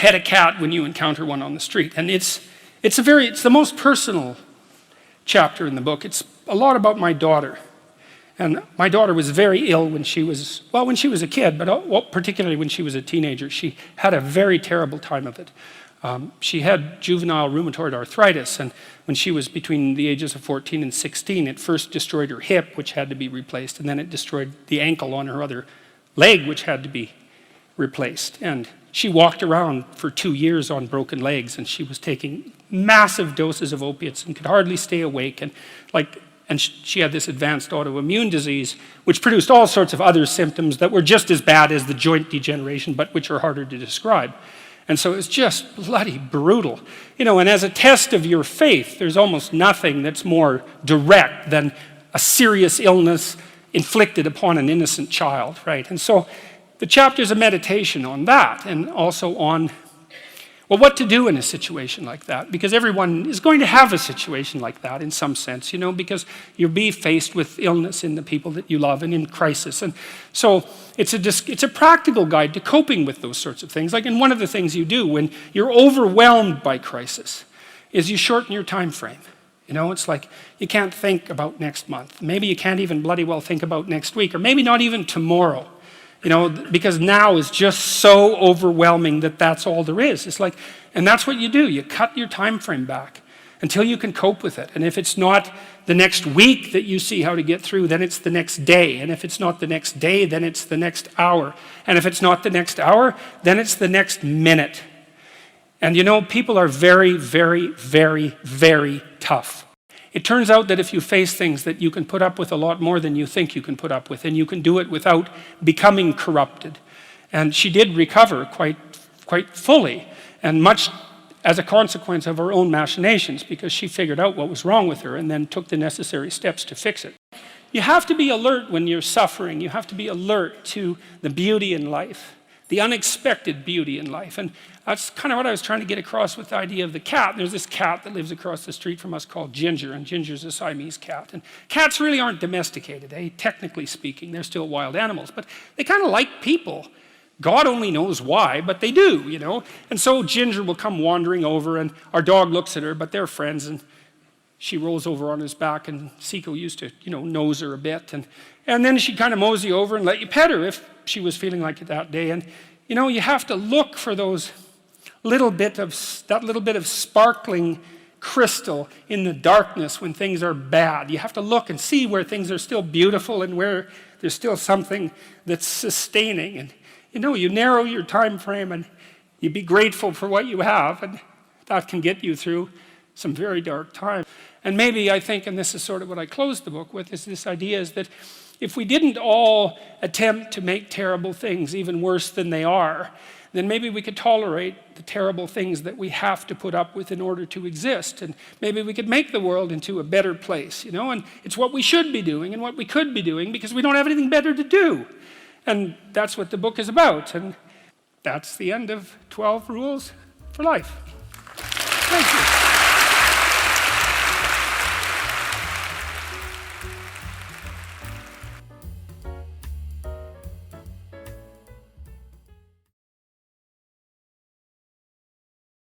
pet a cat when you encounter one on the street. And it's the most personal chapter in the book. It's a lot about my daughter. And my daughter was very ill when she was a kid, but particularly when she was a teenager. She had a very terrible time of it. She had juvenile rheumatoid arthritis, and when she was between the ages of 14 and 16, it first destroyed her hip, which had to be replaced, and then it destroyed the ankle on her other leg, which had to be replaced. And she walked around for 2 years on broken legs, and she was taking massive doses of opiates and could hardly stay awake. And she had this advanced autoimmune disease, which produced all sorts of other symptoms that were just as bad as the joint degeneration, but which are harder to describe. And so it's just bloody brutal. And as a test of your faith, there's almost nothing that's more direct than a serious illness inflicted upon an innocent child, right? And so the chapter's a meditation on that, and also on, what to do in a situation like that, because everyone is going to have a situation like that in some sense, because you'll be faced with illness in the people that you love and in crisis. And so it's a practical guide to coping with those sorts of things. And one of the things you do when you're overwhelmed by crisis is you shorten your time frame. It's like you can't think about next month. Maybe you can't even bloody well think about next week, or maybe not even tomorrow. Because now is just so overwhelming that that's all there is. It's like, and that's what you do. You cut your time frame back until you can cope with it. And if it's not the next week that you see how to get through, then it's the next day. And if it's not the next day, then it's the next hour. And if it's not the next hour, then it's the next minute. And people are very, very, very, very tough. It turns out that if you face things that you can put up with a lot more than you think you can put up with, and you can do it without becoming corrupted. And she did recover quite fully, and much as a consequence of her own machinations, because she figured out what was wrong with her and then took the necessary steps to fix it. You have to be alert when you're suffering. You have to be alert to the beauty in life, the unexpected beauty in life. And that's kind of what I was trying to get across with the idea of the cat. There's this cat that lives across the street from us called Ginger, and Ginger's a Siamese cat. And cats really aren't domesticated, technically speaking. They're still wild animals, but they kind of like people. God only knows why, but they do, And so Ginger will come wandering over, and our dog looks at her, but they're friends, and she rolls over on his back, and Seiko used to, nose her a bit. And then she'd kind of mosey over and let you pet her if she was feeling like it that day. And, you have to look for that little bit of sparkling crystal in the darkness when things are bad. You have to look and see where things are still beautiful and where there's still something that's sustaining. And, you narrow your time frame and you be grateful for what you have, and that can get you through some very dark times. And maybe I think, and this is sort of what I closed the book with, is this idea is that if we didn't all attempt to make terrible things even worse than they are, then maybe we could tolerate the terrible things that we have to put up with in order to exist. And maybe we could make the world into a better place, And it's what we should be doing and what we could be doing, because we don't have anything better to do. And that's what the book is about. And that's the end of 12 Rules for Life.